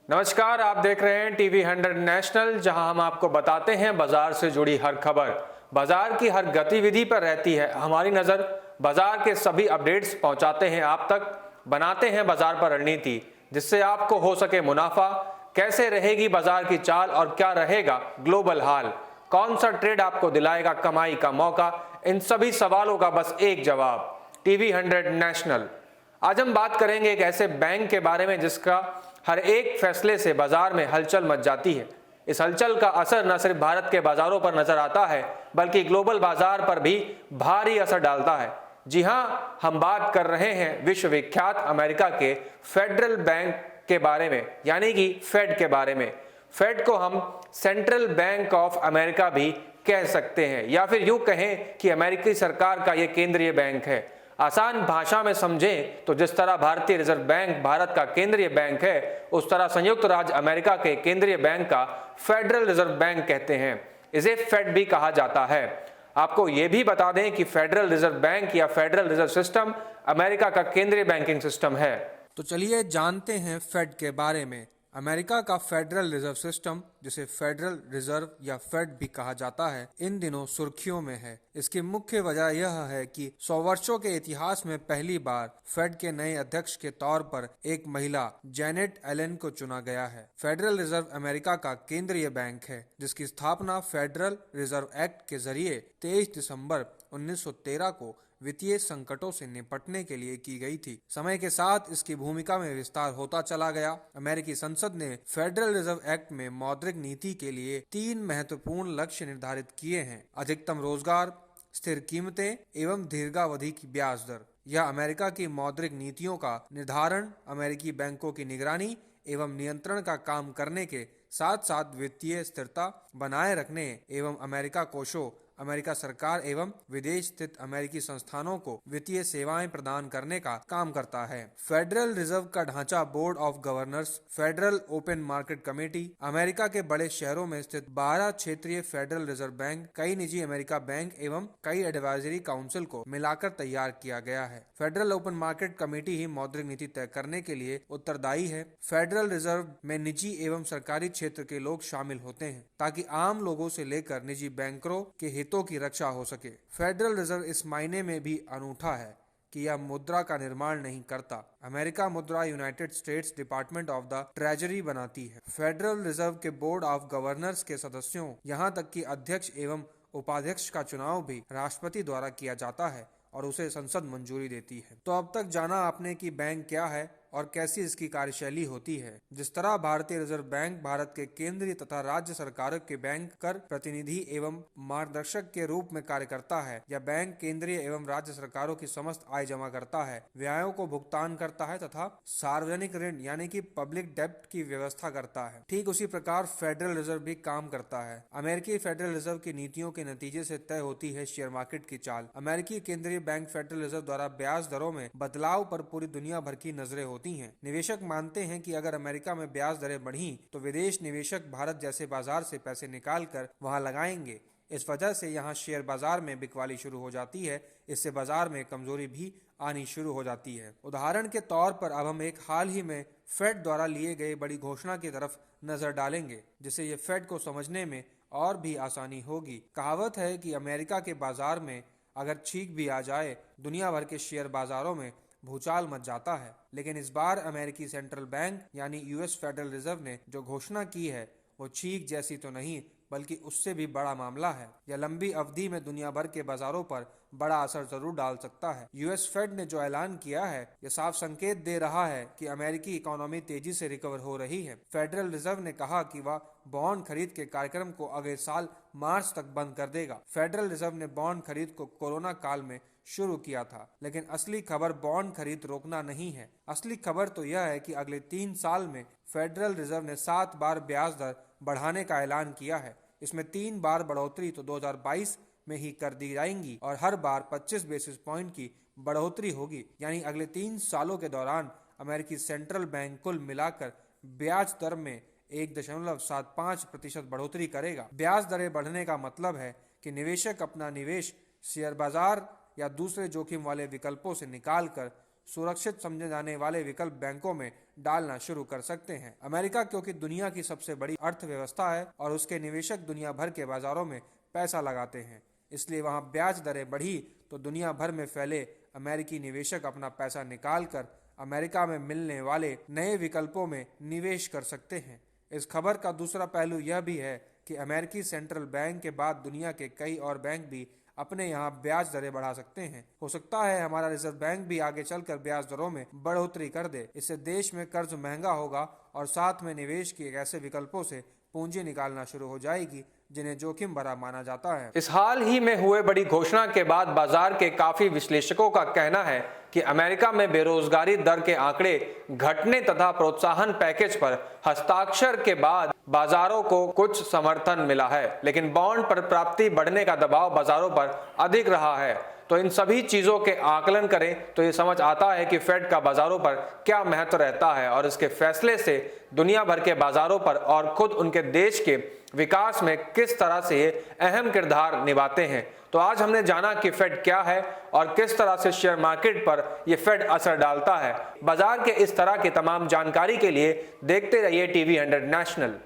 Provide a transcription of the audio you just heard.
नमस्कार, आप देख रहे हैं टीवी 100 नेशनल, जहां हम आपको बताते हैं बाजार से जुड़ी हर खबर। बाजार की हर गतिविधि पर रहती है हमारी नजर। बाजार के सभी अपडेट्स पहुंचाते हैं आप तक। बनाते हैं बाजार पर रणनीति, जिससे आपको हो सके मुनाफा। कैसे रहेगी बाजार की चाल और क्या रहेगा ग्लोबल हाल, कौन सा ट्रेड आपको दिलाएगा कमाई का मौका, इन सभी सवालों का बस एक जवाब, टीवी 100 नेशनल। आज हम बात करेंगे एक ऐसे बैंक के बारे में जिसका हर एक फैसले से बाजार में हलचल मच जाती है। इस हलचल का असर न सिर्फ भारत के बाजारों पर नजर आता है, बल्कि ग्लोबल बाजार पर भी भारी असर डालता है। जी हां, हम बात कर रहे हैं विश्वविख्यात अमेरिका के फेडरल बैंक के बारे में, यानी कि फेड के बारे में। फेड को हम सेंट्रल बैंक ऑफ अमेरिका भी कह सकते हैं, या फिर यूं कहें कि अमेरिकी सरकार का यह केंद्रीय बैंक है। आसान भाषा में समझें तो जिस तरह भारतीय रिजर्व बैंक भारत का केंद्रीय बैंक है, उस तरह संयुक्त राज्य अमेरिका के केंद्रीय बैंक का फेडरल रिजर्व बैंक कहते हैं। इसे फेड भी कहा जाता है। आपको यह भी बता दें कि फेडरल रिजर्व बैंक या फेडरल रिजर्व सिस्टम अमेरिका का केंद्रीय बैंकिंग सिस्टम है। तो चलिए जानते हैं फेड के बारे में। अमेरिका का फेडरल रिजर्व सिस्टम, जिसे फेडरल रिजर्व या फेड भी कहा जाता है, इन दिनों सुर्खियों में है। इसकी मुख्य वजह यह है कि 100 वर्षों के इतिहास में पहली बार फेड के नए अध्यक्ष के तौर पर एक महिला जैनेट एलन को चुना गया है। फेडरल रिजर्व अमेरिका का केंद्रीय बैंक है, जिसकी स्थापना फेडरल रिजर्व एक्ट के जरिए 23 दिसंबर 1913 को वित्तीय संकटों से निपटने के लिए की गई थी। समय के साथ इसकी भूमिका में विस्तार होता चला गया। अमेरिकी संसद ने फेडरल रिजर्व एक्ट में मौद्रिक नीति के लिए 3 महत्वपूर्ण लक्ष्य निर्धारित किए हैं: अधिकतम रोजगार, स्थिर कीमतें एवं दीर्घावधि की ब्याज दर। यह अमेरिका की मौद्रिक नीतियों का निर्धारण, अमेरिकी बैंकों की निगरानी एवं नियंत्रण का काम करने के साथ साथ वित्तीय स्थिरता बनाए रखने एवं अमेरिका कोषों, अमेरिका सरकार एवं विदेश स्थित अमेरिकी संस्थानों को वित्तीय सेवाएं प्रदान करने का काम करता है। फेडरल रिजर्व का ढांचा board of governors, federal open market committee, America के बड़े शहरों में स्थित 12 क्षेत्रीय फेडरल रिजर्व बैंक, कई निजी अमेरिका बैंक एवं कई एडवाइजरी काउंसिल को मिलाकर तैयार किया गया है। फेडरल ओपन मार्केट कमेटी ही मौद्रिक नीति तय करने के लिए उत्तरदायी है। फेडरल रिजर्व में निजी एवं सरकारी क्षेत्र के लोग शामिल होते हैं, ताकि आम लोगों से लेकर निजी बैंकरों के हितों की रक्षा हो सके। फेडरल रिजर्व इस मायने में भी अनूठा है कि यह मुद्रा का निर्माण नहीं करता। अमेरिका मुद्रा United states department of the treasury बनाती है। फेडरल रिजर्व के बोर्ड ऑफ गवर्नर्स के सदस्यों, यहाँ तक कि अध्यक्ष एवं उपाध्यक्ष का चुनाव भी राष्ट्रपति द्वारा किया जाता है और उसे संसद मंजूरी देती है। तो अब तक जाना आपने कि बैंक क्या है और कैसी इसकी कार्यशैली होती है। जिस तरह भारतीय रिजर्व बैंक भारत के केंद्रीय तथा राज्य सरकारों के बैंक कर प्रतिनिधि एवं मार्गदर्शक के रूप में कार्य करता है, यह बैंक केंद्रीय एवं राज्य सरकारों की समस्त आय जमा करता है, व्ययों को भुगतान करता है तथा सार्वजनिक ऋण यानी कि पब्लिक डेब्ट की व्यवस्था करता है। ठीक उसी प्रकार फेडरल रिजर्व भी काम करता है। अमेरिकी फेडरल रिजर्व की नीतियों के नतीजे से तय होती है शेयर मार्केट की चाल। अमेरिकी केंद्रीय बैंक फेडरल रिजर्व द्वारा ब्याज दरों में बदलाव पर पूरी दुनिया भर की नजरें होती हैं। निवेशक मानते हैं कि अगर अमेरिका में ब्याज दरें बढ़ी तो विदेश निवेशक भारत जैसे बाजार से पैसे निकाल कर वहां लगाएंगे। इस वजह से यहाँ शेयर बाजार में बिकवाली शुरू हो जाती है। इससे बाजार में कमजोरी भी आनी शुरू हो जाती है। उदाहरण के तौर पर अब हम एक हाल ही में फेड द्वारा लिए गए बड़ी घोषणा की तरफ नजर डालेंगे, जिससे ये फेड को समझने में और भी आसानी होगी। कहावत है कि अमेरिका के बाजार में अगर छींक भी आ जाए, दुनिया भर के शेयर बाजारों में भूचाल मच जाता है। लेकिन इस बार अमेरिकी सेंट्रल बैंक यानी यूएस फेडरल रिजर्व ने जो घोषणा की है वो छींक जैसी तो नहीं, बल्कि उससे भी बड़ा मामला है। यह लंबी अवधि में दुनिया भर के बाजारों पर बड़ा असर जरूर डाल सकता है। यूएस फेड ने जो ऐलान किया है, यह साफ संकेत दे रहा है कि अमेरिकी इकोनॉमी तेजी से रिकवर हो रही है। फेडरल रिजर्व ने कहा कि वह बॉन्ड खरीद के कार्यक्रम को अगले साल मार्च तक बंद कर देगा। फेडरल रिजर्व ने बॉन्ड खरीद को कोरोना काल में शुरू किया था, लेकिन असली खबर बॉन्ड खरीद रोकना नहीं है। असली खबर तो यह है कि अगले 3 साल में फेडरल रिजर्व ने 7 बार ब्याज दर बढ़ाने का ऐलान किया है। इसमें 3 बार बढ़ोतरी तो 2022 में ही कर दी जाएंगी और हर बार 25 बेसिस पॉइंट की बढ़ोतरी होगी। यानी अगले 3 सालों के दौरान अमेरिकी सेंट्रल बैंक कुल मिलाकर ब्याज दर में 1.75% बढ़ोतरी करेगा। ब्याज दरें बढ़ने का मतलब है कि निवेशक अपना निवेश शेयर बाजार या दूसरे जोखिम वाले विकल्पों से निकालकर सुरक्षित समझे जाने वाले विकल्प बैंकों में डालना शुरू कर सकते हैं। अमेरिका क्योंकि दुनिया की सबसे बड़ी अर्थव्यवस्था है और उसके निवेशक दुनिया भर के बाजारों में पैसा लगाते हैं, इसलिए वहां ब्याज दरें बढ़ी तो दुनिया भर में फैले अमेरिकी निवेशक अपना पैसा निकाल कर अमेरिका में मिलने वाले नए विकल्पों में निवेश कर सकते हैं। इस खबर का दूसरा पहलू यह भी है कि अमेरिकी सेंट्रल बैंक के बाद दुनिया के कई और बैंक भी अपने यहाँ ब्याज दरें बढ़ा सकते हैं। हो सकता है हमारा रिजर्व बैंक भी आगे चलकर ब्याज दरों में बढ़ोतरी कर दे। इससे देश में कर्ज महंगा होगा और साथ में निवेश के ऐसे विकल्पों से पूंजी निकालना शुरू हो जाएगी जिन्हें जोखिम भरा माना जाता है। इस हाल ही में हुए बड़ी घोषणा के बाद बाजार के काफी विश्लेषकों का कहना है कि अमेरिका में बेरोजगारी दर के आंकड़े घटने तथा प्रोत्साहन पैकेज पर हस्ताक्षर के बाद बाजारों को कुछ समर्थन मिला है, लेकिन बॉन्ड पर प्राप्ति बढ़ने का दबाव बाजारों पर अधिक रहा है। तो इन सभी चीजों के आकलन करें तो ये समझ आता है कि फेड का बाजारों पर क्या महत्व रहता है और इसके फैसले से दुनिया भर के बाजारों पर और खुद उनके देश के विकास में किस तरह से ये अहम किरदार निभाते हैं। तो आज हमने जाना कि फेड क्या है और किस तरह से शेयर मार्केट पर यह फेड असर डालता है। बाजार के इस तरह की तमाम जानकारी के लिए देखते रहिए टीवी 100 नेशनल।